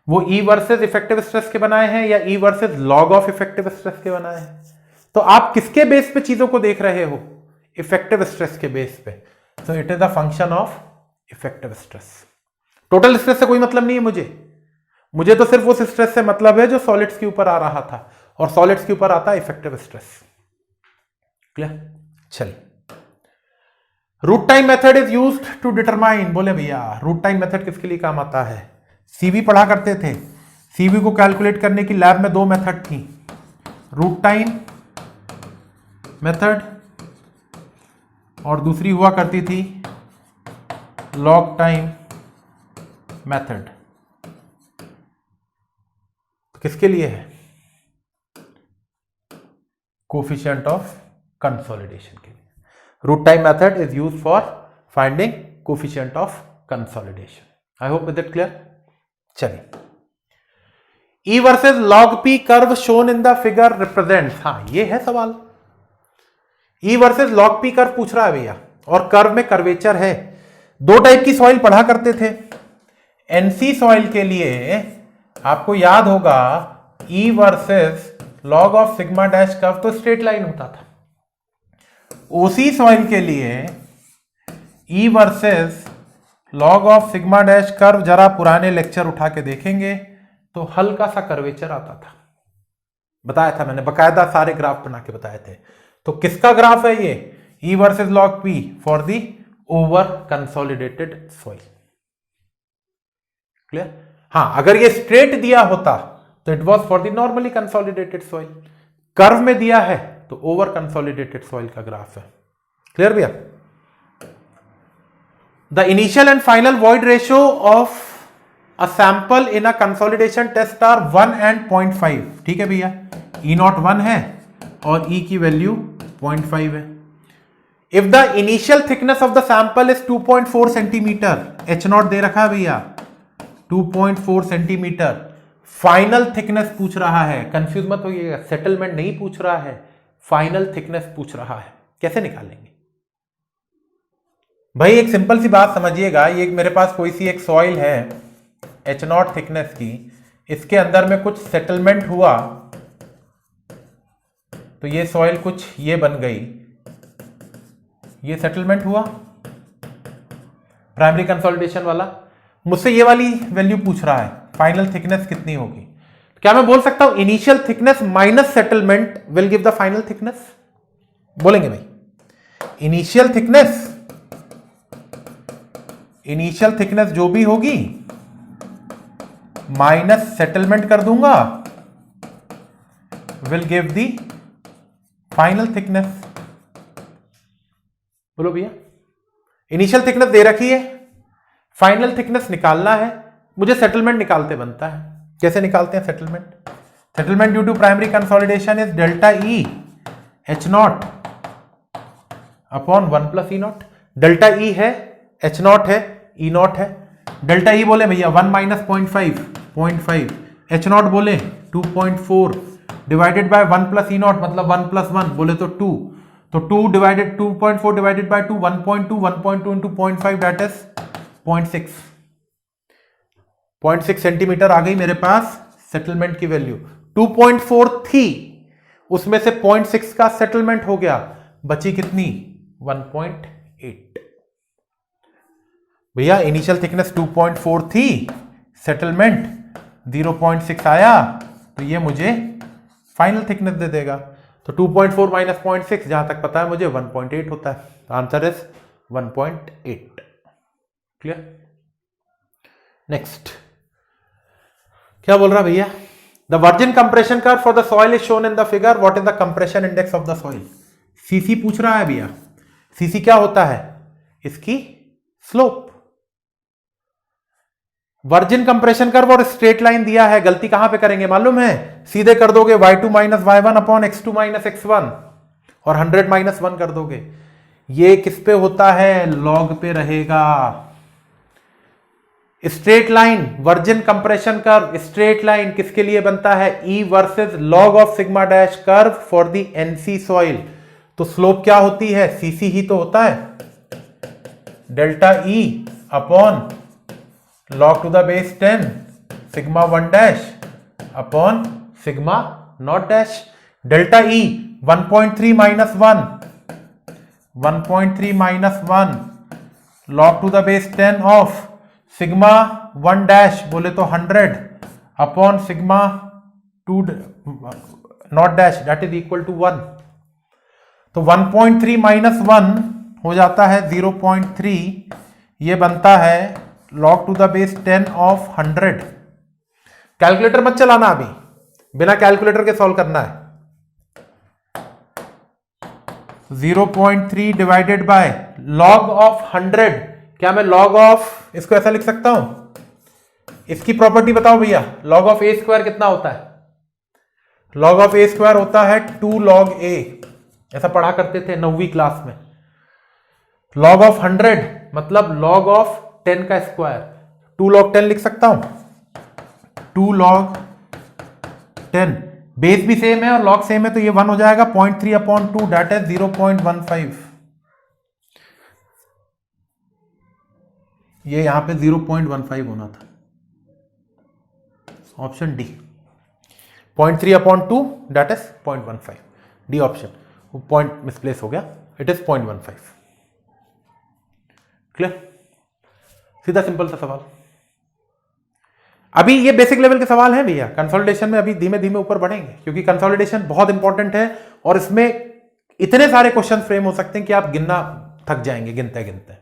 वो E वर्सेस इफेक्टिव स्ट्रेस के बनाए हैं या E versus log of effective stress के बनाए हैं? तो आप किसके बेस पे चीजों को देख रहे हो? इफेक्टिव स्ट्रेस के बेस पे। So it is the function of effective stress. Total stress से कोई मतलब नहीं है मुझे तो सिर्फ उस स्ट्रेस से मतलब है जो सॉलिड्स के ऊपर आ रहा था, और सॉलिड्स के ऊपर आता है इफेक्टिव स्ट्रेस। क्लियर? चलिए, root time method is used to determine. बोले भैया रूट टाइम मेथड किसके लिए काम आता है? सीवी पढ़ा करते थे, सीवी को कैलकुलेट करने की लैब में दो मेथड थी, रूट टाइम मेथड और दूसरी हुआ करती थी लॉग टाइम मेथड। किसके लिए है? कोफिशिएंट ऑफ कंसोलिडेशन के लिए। Root time method is used for finding coefficient of consolidation. I hope with it clear. चलिए, E versus log P curve shown in the figure represents. हाँ ये है सवाल, E versus log P curve पूछ रहा है भैया, और कर्व में कर्वेचर है। दो टाइप की सॉइल पढ़ा करते थे। NC सॉइल के लिए आपको याद होगा E versus log of sigma dash curve तो स्ट्रेट लाइन होता था। OC सॉइल के लिए E versus log of sigma dash curve जरा पुराने लेक्चर उठा के देखेंगे तो हल्का सा कर्वेचर आता था, बताया था मैंने, बकायदा सारे ग्राफ बना के बताए थे। तो किसका ग्राफ है ये? E versus log P for the over consolidated soil. Clear? हाँ, अगर ये स्ट्रेट दिया होता तो it was for the normally consolidated soil. Curve में दिया है तो ओवर कंसोलिडेटेड सॉइल का ग्राफ है। क्लियर भैया? The initial and final void ratio of a sample in a consolidation test are 1 and 0.5। ठीक है भैया, E नॉट 1 है और E की वैल्यू 0.5 है। If the initial thickness of the sample is 2.4 centimetre, H not they रखा है भैया 2.4 सेंटीमीटर, फाइनल थिकनेस पूछ रहा है। कंफ्यूज मत होइएगा, सेटलमेंट नहीं पूछ रहा है, फाइनल थिकनेस पूछ रहा है। कैसे निकालेंगे भाई? एक सिंपल सी बात समझिएगा, ये मेरे पास कोई सी एक सॉइल है H नॉट थिकनेस की, इसके अंदर में कुछ सेटलमेंट हुआ तो ये सॉइल कुछ ये बन गई, ये सेटलमेंट हुआ प्राइमरी कंसोलिडेशन वाला। मुझसे ये वाली वैल्यू पूछ रहा है, फाइनल थिकनेस कितनी होगी? क्या मैं बोल सकता हूं initial thickness minus settlement will give the final thickness? बोलेंगे भाई इनिशियल थिकनेस जो भी होगी माइनस सेटलमेंट कर दूंगा will give the final thickness. बोलो भैया, इनिशियल थिकनेस दे रखी है, फाइनल थिकनेस निकालना है, मुझे सेटलमेंट निकालते बनता है। कैसे निकालते हैं settlement? Settlement due to primary consolidation is delta e H not upon 1 plus E not. Delta E है, H नॉट है, E नॉट है। डेल्टा E बोले भैया 1 माइनस 0.5, H नॉट बोले 2.4 divided by 1 plus E naught मतलब 1 प्लस 1 बोले तो 2, तो 2 divided 2.4 divided by 2 1.2 into 0.5 that is 0.6 centimetre आ गई मेरे पास सेटलमेंट की वैल्यू। 2.4 थी, उसमें से 0.6 का सेटलमेंट हो गया, बची कितनी? 1.8। भैया इनिशियल थिकनेस 2.4 थी, सेटलमेंट 0.6 आया, तो ये मुझे फाइनल थिकनेस दे देगा। तो 2.4 माइनस 0.6 जहां तक पता है मुझे 1.8 होता है। Answer is 1.8। क्लियर? नेक्स्ट क्या बोल रहा भैया? The virgin compression curve for the soil is shown in the figure, what is the compression index of the soil? CC पूछ रहा है भैया। सीसी क्या होता है? इसकी स्लोप। वर्जिन कंप्रेशन कर्व और स्ट्रेट लाइन दिया है, गलती कहां पे करेंगे मालूम है? सीधे कर दोगे y2 minus y1 upon x2 minus x1 और 100 माइनस 1 कर दोगे। ये किस पे होता है? लॉग पे रहेगा। Straight line, virgin compression curve, straight line किसके लिए बनता है? E versus log of sigma dash curve for the NC soil. तो स्लोप क्या होती है? CC ही तो होता है, delta E upon log to the base 10 sigma 1 dash upon sigma naught dash। delta E 1.3 minus 1 1.3 minus 1 log to the base 10 of sigma 1 dash बोले तो 100 upon sigma 2 naught dash that is equal to 1। तो 1.3 minus 1 हो जाता है 0.3, ये बनता है log to the base 10 of 100। Calculator मत चलाना अभी, बिना कैलकुलेटर के सॉल्व करना है। 0.3 डिवाइडेड बाय log ऑफ 100। क्या मैं log ऑफ इसको ऐसा लिख सकता हूं? इसकी प्रॉपर्टी बताओ भैया। log ऑफ a स्क्वायर कितना होता है? log ऑफ a स्क्वायर होता है 2 log a। ऐसा पढ़ा करते थे 9वीं क्लास में। log ऑफ 100 मतलब log ऑफ 10 का स्क्वायर। 2 log 10 लिख सकता हूं, 2 log 10। बेस भी सेम है और log सेम है तो ये 1 हो जाएगा। 0.3 अपॉन 2 दैट इज 0.15। ये यहां पे 0.15 होना था, option D. 0.3 upon 2 that is 0.15, D option. वो पॉइंट मिसप्लेस हो गया, इट इज 0.15। क्लियर? सीधा सिंपल सा सवाल। अभी ये बेसिक लेवल के सवाल हैं भैया। कंसोलिडेशन में अभी धीमे धीमे ऊपर बढ़ेंगे क्योंकि कंसोलिडेशन बहुत इंपॉर्टेंट है और इसमें इतने सारे क्वेश्चन फ्रेम हो सकते हैं कि आप गिनना थक जाएंगे गिनते गिनते।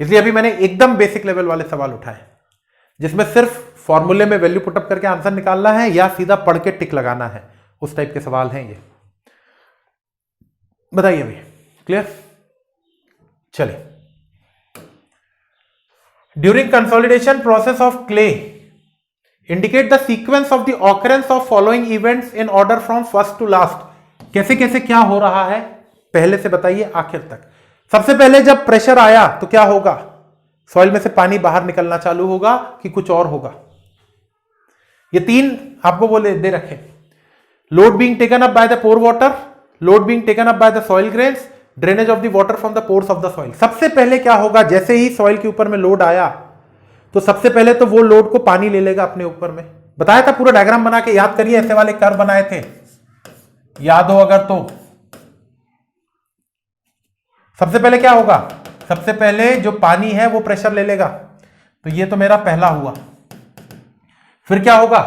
इसलिए अभी मैंने एकदम बेसिक लेवल वाले सवाल उठाए जिसमें सिर्फ फॉर्मूले में वैल्यू पुटअप करके आंसर निकालना है या सीधा पढ़ के टिक लगाना है, उस टाइप के सवाल हैं ये। बताइए अभी। क्लियर? चलिए। During consolidation process of clay, indicate the sequence of the occurrence of following events in order from first to last। कैसे कैसे क्या हो रहा है पहले से बताइए आखिर तक। सबसे पहले जब प्रेशर आया तो क्या होगा? सॉइल में से पानी बाहर निकलना चालू होगा कि कुछ और होगा? ये 3 आपको बोले दे रखे। Load being taken up by the pore water, load being taken up by the soil grains, drainage of the water from the pores of the soil. सबसे पहले क्या होगा? जैसे ही सॉइल के ऊपर में लोड आया तो सबसे पहले तो वो लोड को पानी ले लेगा अपने ऊपर में। बताया था, पूरा डायग्राम बना के याद करिए, ऐसे वाले कर्व बनाए थे, याद हो अगर तो। सबसे पहले क्या होगा? सबसे पहले जो पानी है वो प्रेशर ले लेगा, तो ये तो मेरा पहला हुआ। फिर क्या होगा?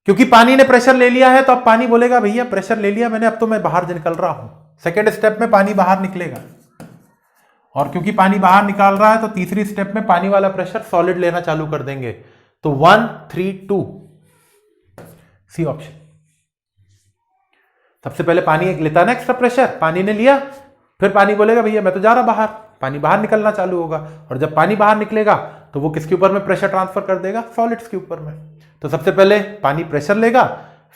क्योंकि पानी ने प्रेशर ले लिया है तो अब पानी बोलेगा भैया प्रेशर ले लिया मैंने, अब तो मैं बाहर निकल रहा हूं। सेकेंड स्टेप में पानी बाहर निकलेगा और क्योंकि पानी बाहर निकाल रहा है तो तीसरी स्टेप में पानी वाला प्रेशर सॉलिड लेना चालू कर देंगे। तो 1 3 2 सी ऑप्शन। सबसे पहले पानी लेता ना एक्स्ट्रा प्रेशर, पानी ने लिया, फिर पानी बोलेगा भैया मैं तो जा रहा बाहर, पानी बाहर निकलना चालू होगा और जब पानी बाहर निकलेगा तो वो किसके ऊपर में प्रेशर ट्रांसफर कर देगा? सॉलिड्स के ऊपर में। तो सबसे पहले पानी प्रेशर लेगा,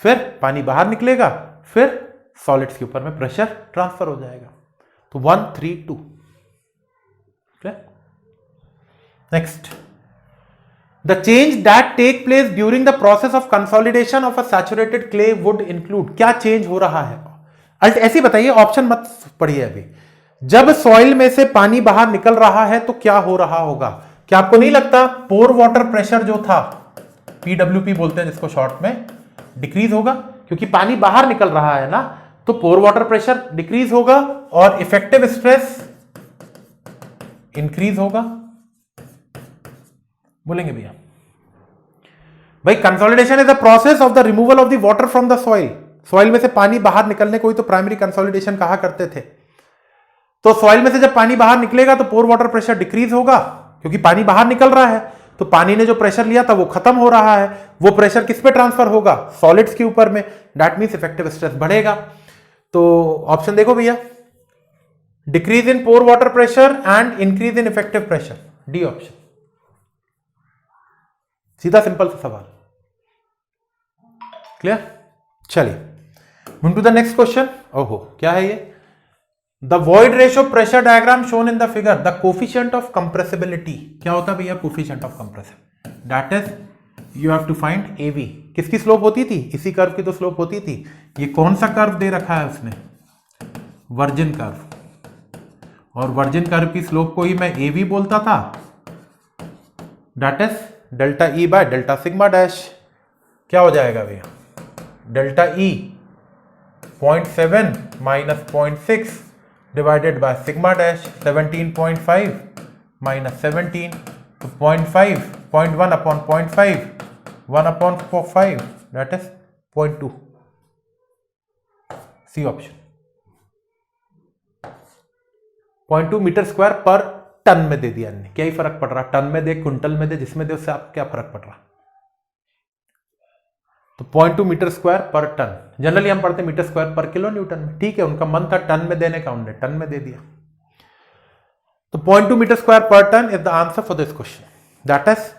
फिर पानी बाहर निकलेगा, फिर सॉलिड्स के ऊपर में प्रेशर ट्रांसफर हो जाएगा। तो 1 3 2। Next, the change that take place during the process of consolidation of a saturated clay would include. क्या चेंज हो रहा है? अल्ट ऐसे बताइए, ऑप्शन मत पढ़िए अभी। जब सॉइल में से पानी बाहर निकल रहा है तो क्या हो रहा होगा? क्या आपको नहीं लगता पोर वाटर प्रेशर जो था, PWP बोलते हैं जिसको शॉर्ट में, डिक्रीज होगा? क्योंकि पानी बाहर निकल रहा है ना, तो पोर वाटर प्रेशर डिक्रीज होगा और इफेक्टिव स्ट्रेस इंक्रीज होगा। बोलेंगे भैया भाई consolidation is the process of the removal of the water from the soil. Soil में से पानी बाहर निकलने को ही तो प्राइमरी कंसोलिडेशन कहा करते थे। तो सॉइल में से जब पानी बाहर निकलेगा तो पोर वाटर प्रेशर डिक्रीज होगा, क्योंकि पानी बाहर निकल रहा है, तो पानी ने जो प्रेशर लिया था वो खत्म हो रहा है, वो प्रेशर किस पे ट्रांसफर होगा, सॉलिड्स के ऊपर में, दैट मींस इफेक्टिव स्ट्रेस बढ़ेगा। तो ऑप्शन देखो भैया, decrease in pore water pressure and increase in effective pressure, D option. सीधा सिंपल सा सवाल, क्लियर। चलिए move to the next question. ओहो क्या है ये, the void ratio pressure diagram shown in the figure, the coefficient of compressibility, क्या होता है भैया coefficient of compressibility, that is you have to find AV. किसकी स्लोप होती थी, इसी कर्व की तो स्लोप होती थी। ये कौन सा कर्व दे रखा है उसने, वर्जिन कर्व, और वर्जिन कर्व की स्लोप को ही मैं एवी बोलता था, that is delta e by delta sigma dash. क्या हो जाएगा भैया, delta e 0.7 minus 0.6 divided by sigma dash 17.5 minus 17, तो 0.5, 0.1 upon 0.5, 1 upon 5, that is 0.2, C option. 0.2 metre square पर टन में दे दिया, क्या ही फर्क पड़ रहा, टन में दे, क्विंटल में दे, जिसमें दे उससे आप क्या फर्क पड़ रहा। तो 0.2 मीटर स्क्वायर पर टन, जनरली हम पढ़ते metre square per kilo Newton में, ठीक है, उनका मन था टन में देने का, उन्होंने टन में दे दिया। तो 0.2 मीटर स्क्वायर पर ton is the answer for this question, that is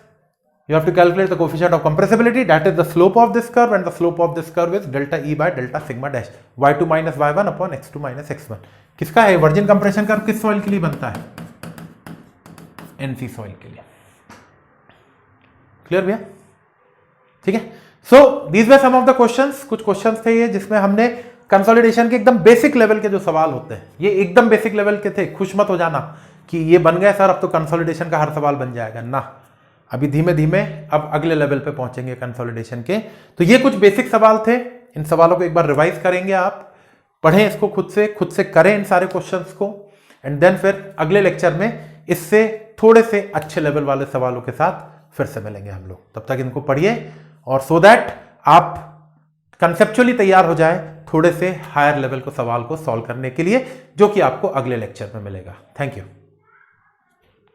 you have to calculate the coefficient of compressibility, that is the slope of this curve, and the slope of this curve is delta E by delta sigma dash, y2 minus y1 upon x2 minus x1। किसका है virgin compression curve, किस soil के लिए बनता है, NC soil के लिए, clear भैया, ठीक है। So these were some of the questions, कुछ क्वेश्चंस थे ये जिसमें हमने कंसोलिडेशन के एकदम बेसिक लेवल के जो सवाल होते हैं, ये एकदम बेसिक लेवल के थे, खुश मत हो जाना कि ये बन गए सर अब तो कंसोलिडेशन का हर सवाल बन जाएगा, ना, अभी धीमे धीमे अब अगले लेवल पे पहुंचेंगे कंसोलिडेशन के। तो ये कुछ बेसिक सवाल थे, इन सवालों को एक बार रिवाइज करेंगे, आप पढ़ें इसको खुद से करें इन सारे क्वेश्चंस को, एंड देन फिर अगले लेक्चर में इससे थोड़े से अच्छे लेवल वाले सवालों के साथ फिर से मिलेंगे हम लोग। तब तक इनको पढ़िए, और सो दैट आप कंसेप्चुअली तैयार हो जाए थोड़े से हायर लेवल को सवाल को सॉल्व करने के लिए, जो कि आपको अगले लेक्चर में मिलेगा। Thank you.